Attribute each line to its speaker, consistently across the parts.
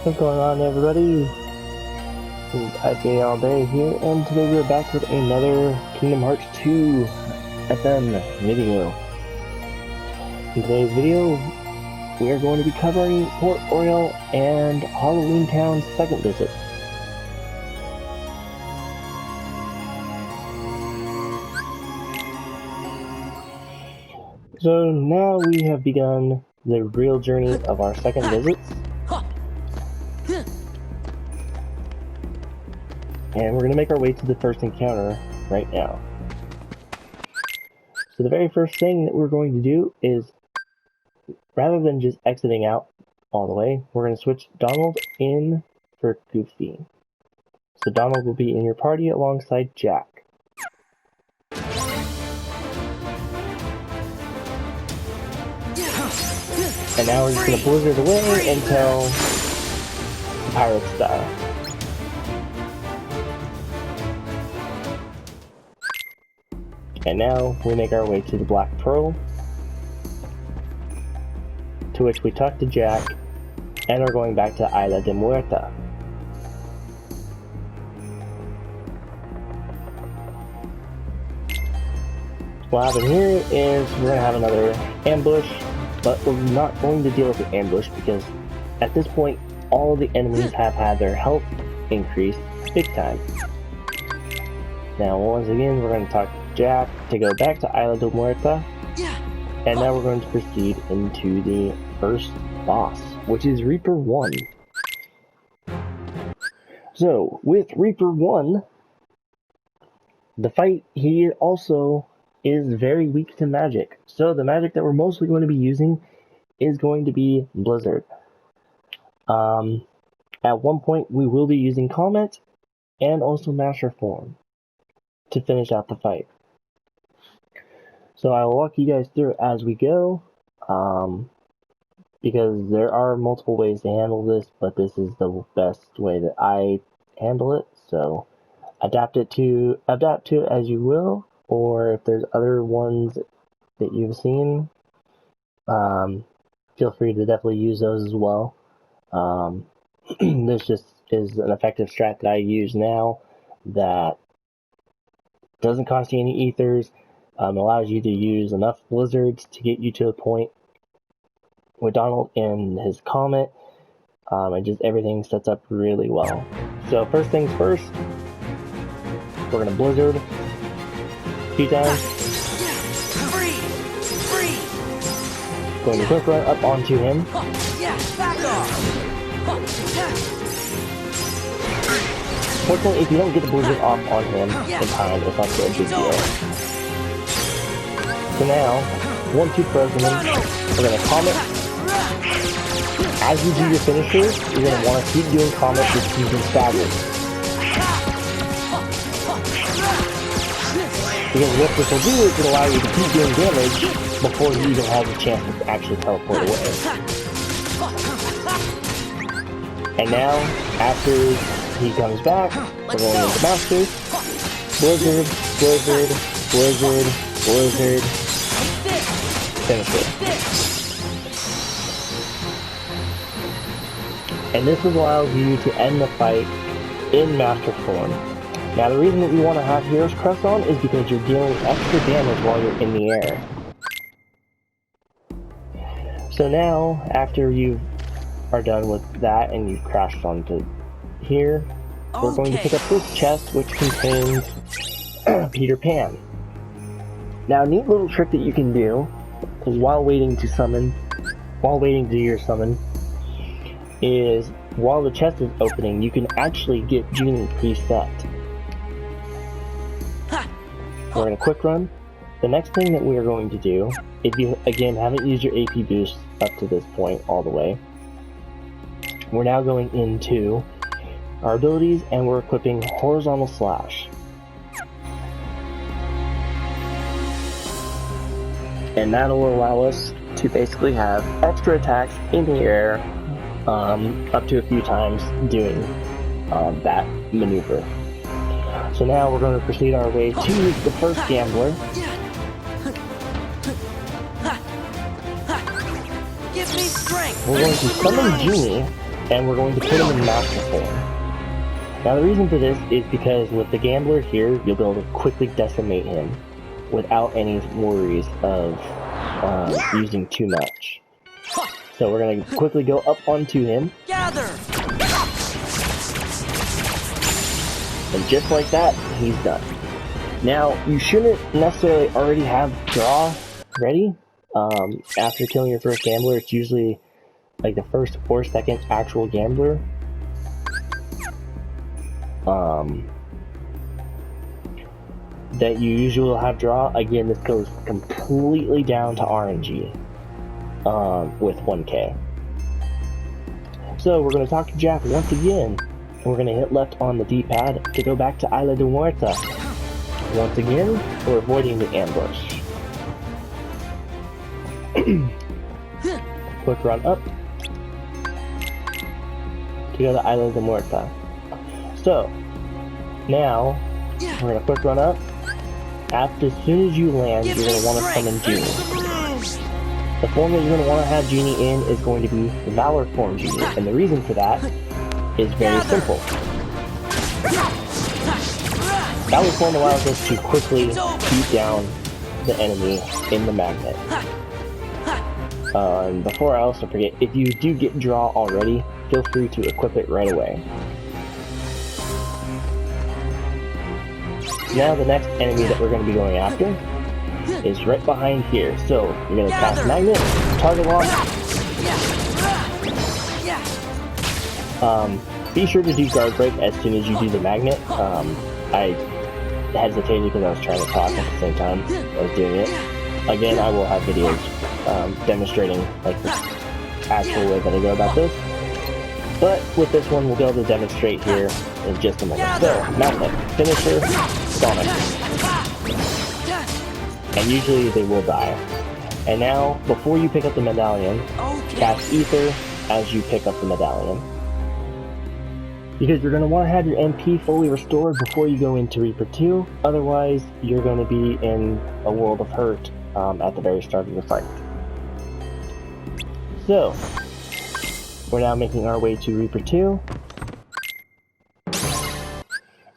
Speaker 1: What's going on, everybody? I've been all day here, and today we're back with another Kingdom Hearts 2 FM video. In today's video, we are going to be covering Port Royal and Halloween Town's second visit. So now we have begun the real journey of our second visits. And we're going to make our way to the first encounter right now. So the very first thing that we're going to do is, rather than just exiting out all the way, we're going to switch Donald in for Goofy. So Donald will be in your party alongside Jack. And now we're just going to blizzard away until pirate style. And now we make our way to the Black Pearl, to which we talk to Jack and are going back to Isla de Muerta. What happened here is we're going to have another ambush, but we're not going to deal with the ambush because at this point all the enemies have had their health increased big time. Now once again we're going to talk to Jack to go back to Isla de Muerta, and now we're going to proceed into the first boss, which is Reaper 1. So, with Reaper 1, the fight here also is very weak to magic. So the magic that we're mostly going to be using is going to be Blizzard. At one point we will be using Comet and also Master Form to finish out the fight. So I will walk you guys through it as we go, because there are multiple ways to handle this, but this is the best way that I handle it. So adapt to it as you will, or if there's other ones that you've seen, feel free to definitely use those as well. This just is an effective strat that I use now that doesn't cost you any ethers. Allows you to use enough blizzards to get you to a point with Donald and his Comet, and just everything sets up really well. So first things first, we're going to blizzard a few times. Going to quick run up onto him. Fortunately, if you don't get the blizzard off on him in time, it's not so big deal. So now, once you've frozen him, we're going to Comet. As you do your finishers, you're going to want to keep doing Comet with using staggered. Because what this will do is it'll allow you to keep doing damage before you even have the chance to actually teleport away. And now, after he comes back, we're going into Master. Blizzard, Blizzard, Blizzard, Blizzard. Finish it. And this allows you to end the fight in Master Form. Now the reason that you want to have Hero's Crest on is because you're dealing extra damage while you're in the air. So now, after you are done with that and you've crashed onto here, we're going to pick up this chest which contains Peter Pan. Now a neat little trick that you can do is while waiting to do your summon, is while the chest is opening, you can actually get Genie preset. We're going to quick run. The next thing that we are going to do, if you again haven't used your AP boost up to this point all the way, we're now going into our abilities and we're equipping Horizontal Slash. And that'll allow us to basically have extra attacks in the air, up to a few times doing that maneuver. So now we're going to proceed our way to the first gambler.
Speaker 2: Give me strength.
Speaker 1: We're going to summon Genie and we're going to put him in master form. Now the reason for this is because with the Gambler here, you'll be able to quickly decimate him without any worries of using too much. So we're going to quickly go up onto him.
Speaker 2: Gather!
Speaker 1: And just like that, he's done. Now, you shouldn't necessarily already have draw ready. After killing your first Gambler, it's usually like the first or second actual Gambler. That you usually will have draw. Again, this goes completely down to RNG with 1K. So we're going to talk to Jack once again, and we're going to hit left on the D-pad to go back to Isla de Muerta. Once again, we're avoiding the ambush. Quick run up to go to Isla de Muerta. So, now, we're going to quick run up. As soon as you land, you're going to want to summon Genie. The form that you're going to want to have Genie in is going to be the Valor form Genie, and the reason for that is very simple. Valor form allows us to quickly beat down the enemy in the magnet. And before I also forget, if you do get draw already, feel free to equip it right away. Now the next enemy that we're going to be going after is right behind here. So you're going to cast Magnet, target lock. Be sure to do guard break as soon as you do the Magnet. I hesitated because I was trying to talk at the same time I was doing it. Again, I will have videos demonstrating like the actual way that I go about this. But with this one, we'll be able to demonstrate here in just a moment. So, Magnet, Finisher, Sonic. And usually they will die. And now, before you pick up the medallion, cast Ether as you pick up the medallion. Because you're going to want to have your MP fully restored before you go into Reaper 2, otherwise you're going to be in a world of hurt at the very start of the fight. So, we're now making our way to Reaper 2.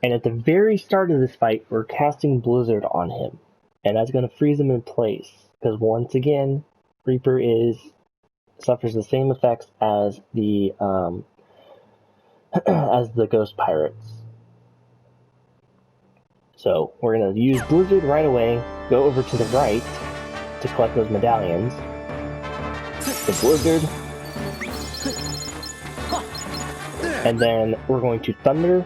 Speaker 1: And at the very start of this fight, we're casting Blizzard on him. And that's going to freeze him in place. Because once again, Reaper suffers the same effects as the Ghost Pirates. So we're going to use Blizzard right away, go over to the right to collect those medallions. The Blizzard. And then we're going to Thunder,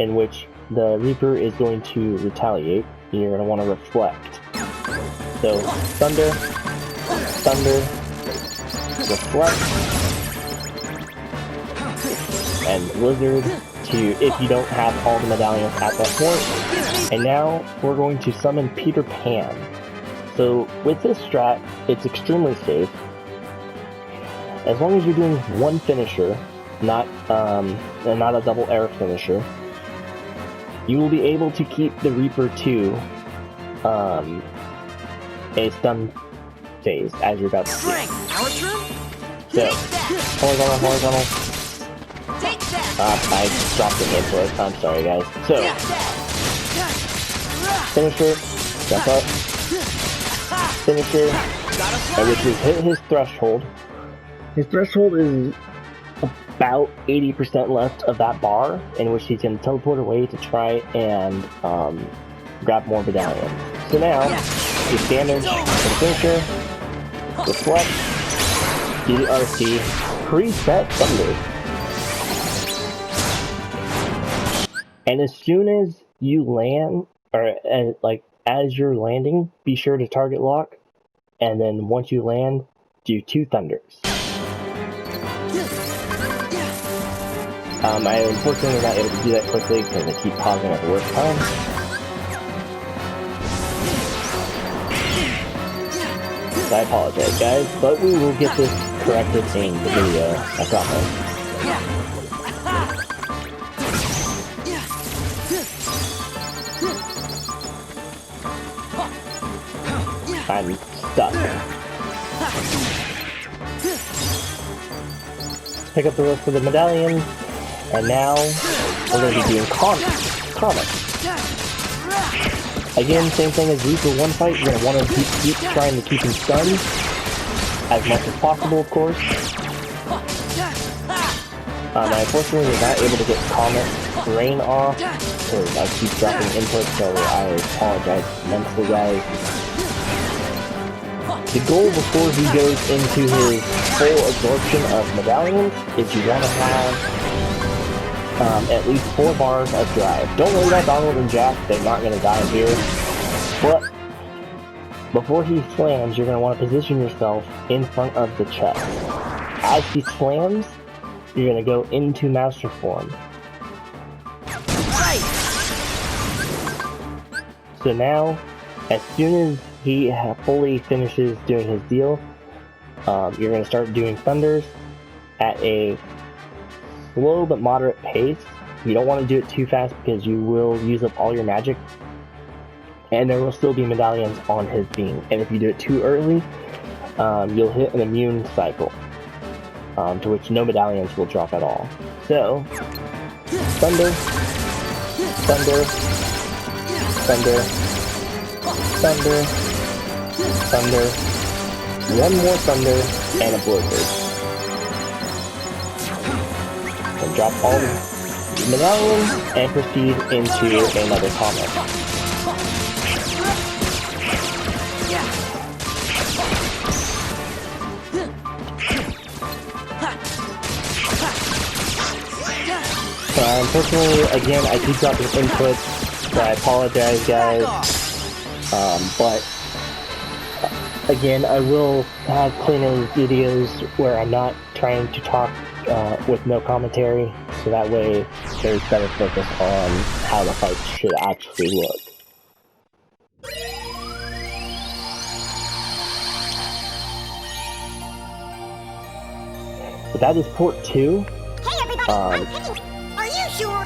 Speaker 1: in which the Reaper is going to retaliate, and you're going to want to reflect. So, Thunder, reflect, and Blizzard if you don't have all the medallions at that point. And now, we're going to summon Peter Pan. So, with this strat, it's extremely safe. As long as you're doing one finisher, not a double air finisher, you will be able to keep the Reaper 2 a stun phase as you're about to do. So, horizontal. I dropped the name for it. I'm sorry, guys. So, finisher, jump up, finisher, which is hit his threshold. His threshold is about 80% left of that bar, in which he can teleport away to try and grab more medallions. So now, his damage for the finisher, reflect, do the RC, preset Thunder. And as soon as you land, or as you're landing, be sure to target lock, and then once you land, do 2 Thunders. I unfortunately am not able to do that quickly because I keep pausing at the worst time. So I apologize, guys, but we will get this corrected in the video, I promise. I'm stuck. pick up the rest of the medallions, and now we're going to be doing comics. Again, same thing as Z for one fight, you're going to want to keep trying to keep him stunned as much as possible, of course. Unfortunately, we're not able to get Comet Rain off, because I keep dropping input, so I apologize immensely, guys. The goal before he goes into his full absorption of medallions is you want to have at least 4 bars of drive. Don't worry about Donald and Jack, they're not going to die here. But before he slams, you're going to want to position yourself in front of the chest. As he slams, you're going to go into Master Form. So now, as soon as he fully finishes doing his deal, you're going to start doing thunders at a slow but moderate pace. You don't want to do it too fast because you will use up all your magic, and there will still be medallions on his beam. And if you do it too early, you'll hit an immune cycle, to which no medallions will drop at all. So, thunder, thunder, thunder, thunder, thunder, one more thunder, and a blizzard. And drop all the medallions and proceed into another comet. Unfortunately, again, I keep dropping inputs, so I apologize, guys. But again, I will have cleaner videos where I'm not trying to talk with no commentary, so that way there's better focus on how the fight should actually look. But that is port 2.
Speaker 2: Hey everybody, I'm Penny. Are you sure?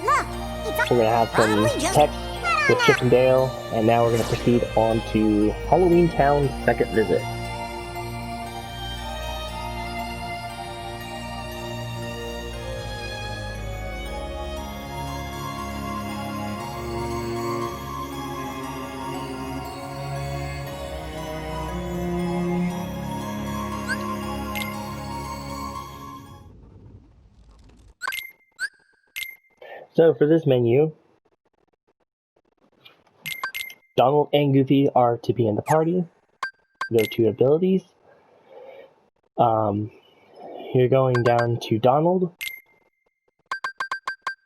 Speaker 2: Look, it's
Speaker 1: we're gonna have some text with Chip and Dale, and now we're gonna proceed on to Halloween Town's second visit. So for this menu, Donald and Goofy are to be in the party. Go to abilities. You're going down to Donald,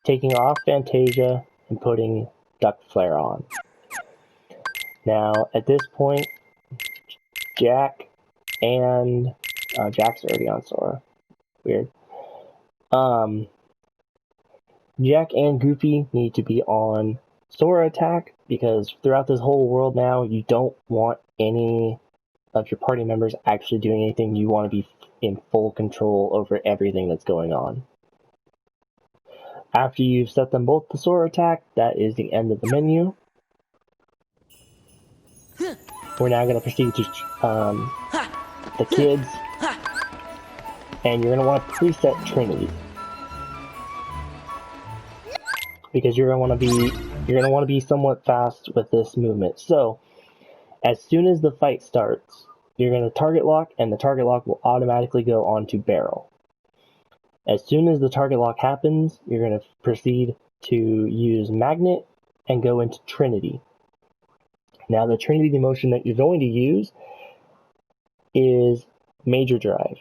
Speaker 1: taking off Fantasia and putting Duck Flare on. Now at this point, Jack and Jack's already on Sora. Weird. Jack and Goofy need to be on Sora attack, because throughout this whole world now, you don't want any of your party members actually doing anything. You want to be in full control over everything that's going on. After you've set them both to Sora attack, that is the end of the menu. We're now going to proceed to the kids, and you're going to want to preset Trinity, because you're going to want to be somewhat fast with this movement. So, as soon as the fight starts, you're going to target lock, and the target lock will automatically go onto Barrel. As soon as the target lock happens, you're going to proceed to use Magnet and go into Trinity. Now, the Trinity motion that you're going to use is Major Drive.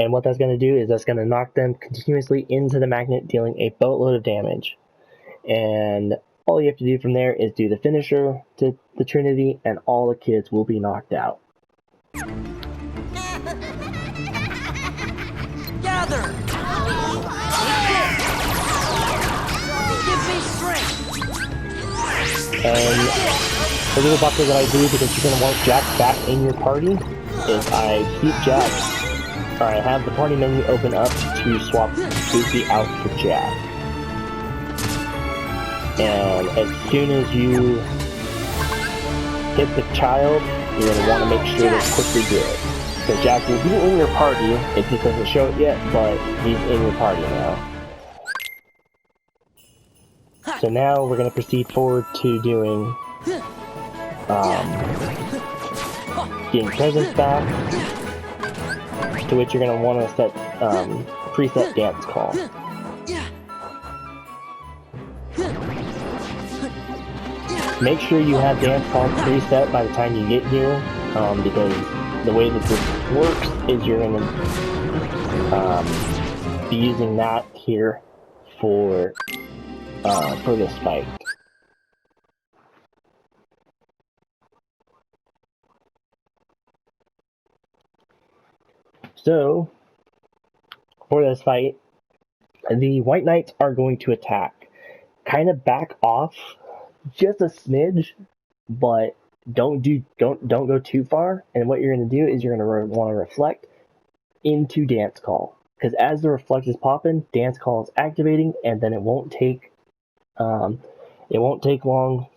Speaker 1: And what that's going to do is that's going to knock them continuously into the magnet, dealing a boatload of damage. And all you have to do from there is do the finisher to the Trinity, and all the kids will be knocked out.
Speaker 3: Gather! Give me strength!
Speaker 1: And the little buffer that I do, because you're going to want Jack back in your party, is I keep Jack. I have the party menu open up to swap Goofy out for Jack. And as soon as you hit the child, you're going to want to make sure to quickly do it. So Jack will be in your party. It just doesn't show it yet, but he's in your party now. So now we're going to proceed forward to doing getting presents back, to which you're going to want to set preset dance call. Make sure you have dance call preset by the time you get here, because the way that this works is you're going to be using that here for this fight. So, for this fight, the White Knights are going to attack. Kind of back off just a smidge, but don't go too far. And what you're going to do is you're going to want to reflect into Dance Call, because as the reflect is popping, Dance Call is activating, and then it won't take long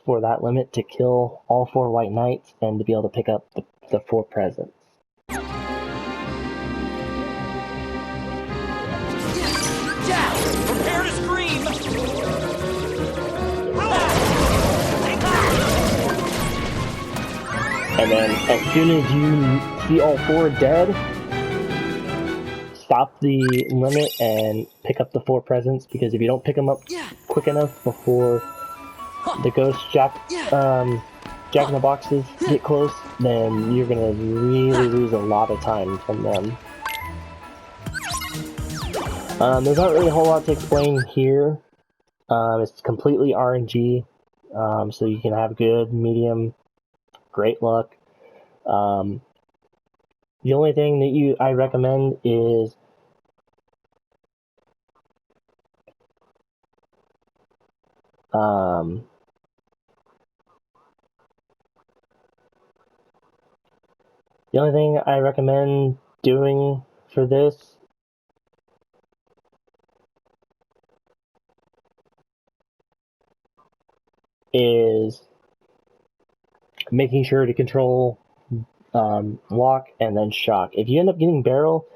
Speaker 1: for that limit to kill all 4 White Knights and to be able to pick up the 4 presents.
Speaker 3: Jack, prepare to scream!
Speaker 1: And then as soon as you see all 4 dead, stop the limit and pick up the 4 presents, because if you don't pick them up quick enough before the ghost Jack in the Boxes get close, then you're gonna really lose a lot of time from them. There's not really a whole lot to explain here. It's completely RNG, so you can have good, medium, great luck. The only thing that I recommend is the only thing I recommend doing for this is making sure to control lock and then shock. If you end up getting barrel,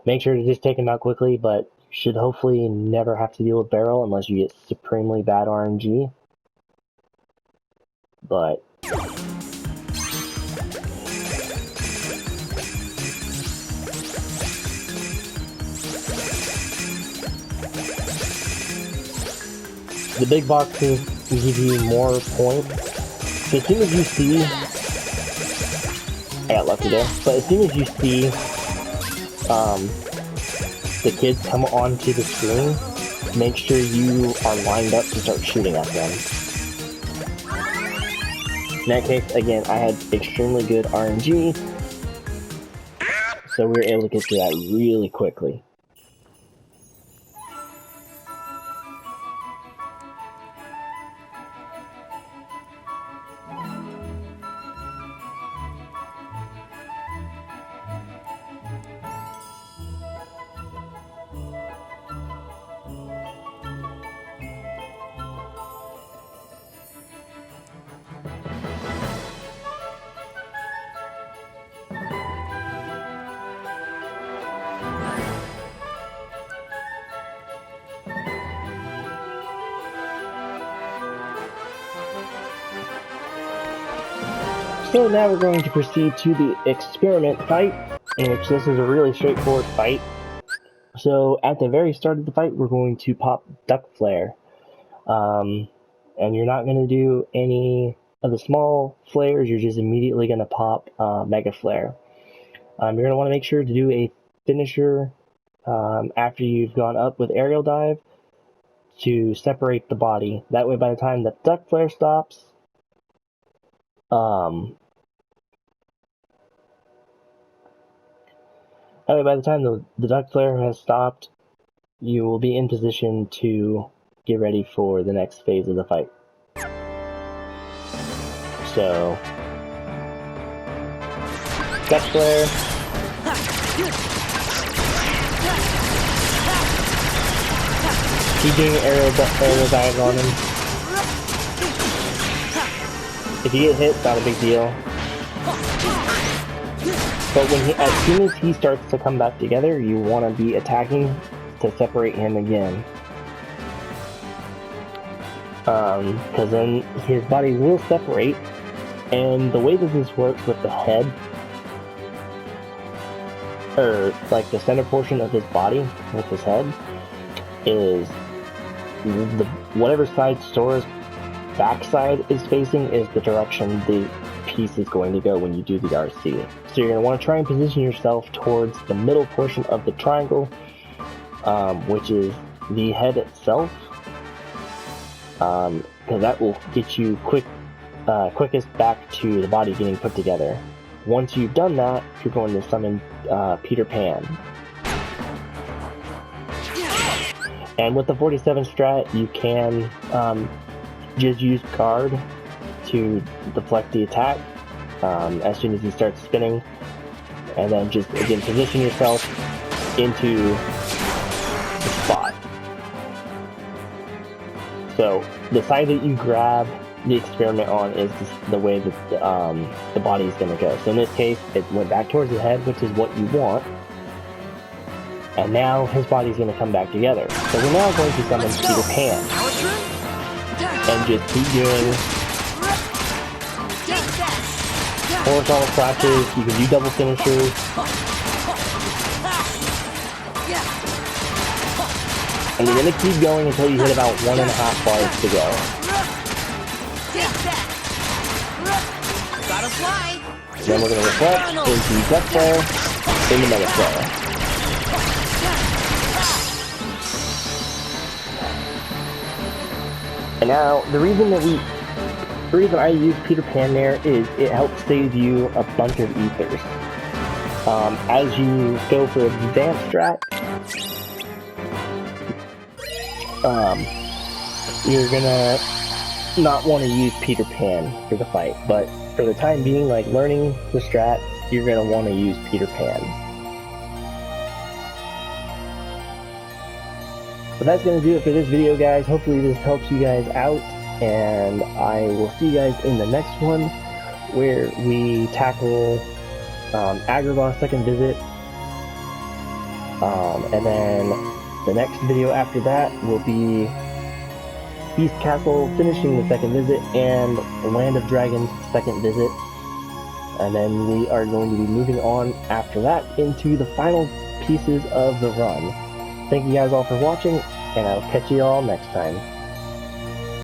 Speaker 1: make sure to just take him out quickly, but you should hopefully never have to deal with barrel unless you get supremely bad RNG. But the big boxes give you more points. So as soon as you see, I got lucky there, but as soon as you see the kids come onto the screen, make sure you are lined up to start shooting at them. In that case, again, I had extremely good RNG, so we were able to get through that really quickly. So now we're going to proceed to the experiment fight, in which this is a really straightforward fight. So at the very start of the fight, we're going to pop Duck Flare. And you're not going to do any of the small flares, you're just immediately going to pop Mega Flare. You're going to want to make sure to do a finisher after you've gone up with Aerial Dive to separate the body. That way by the time the Duck Flare stops, by the time the Duck Flare has stopped, you will be in position to get ready for the next phase of the fight. So, Duck Flare. Keep doing aerial dives on him. If you get hit, not a big deal. But as soon as he starts to come back together, you want to be attacking to separate him again. Because then his body will separate, and the way that this works with the head, or like the center portion of his body with his head, is whatever side Sora's backside is facing is the direction the piece is going to go when you do the RC. So you're going to want to try and position yourself towards the middle portion of the triangle, which is the head itself, because that will get you quickest back to the body getting put together. Once you've done that, you're going to summon Peter Pan. And with the 47 strat, you can just use guard to deflect the attack as soon as he starts spinning, and then just again position yourself into the spot. So the side that you grab the experiment on is just the way that the body is going to go. So in this case, it went back towards the head, which is what you want. And now his body's going to come back together. So we're now going to summon Peter Pan. And just keep doing horizontal flashes. You can do double finishers. And you're going to keep going until you hit about 1.5 bars to go.
Speaker 3: Gotta fly.
Speaker 1: Then we're going to reflect into Death Flare into Mega Flare. And now, the reason I use Peter Pan there is it helps save you a bunch of ethers. As you go for advanced strat, you're gonna not want to use Peter Pan for the fight, but for the time being, like learning the strat, you're gonna want to use Peter Pan. But that's going to do it for this video, guys. Hopefully this helps you guys out, and I will see you guys in the next one, where we tackle Agrabah's second visit, and then the next video after that will be Beast Castle finishing the second visit, and Land of Dragons second visit, and then we are going to be moving on after that into the final pieces of the run. Thank you guys all for watching, and I'll catch you all next time.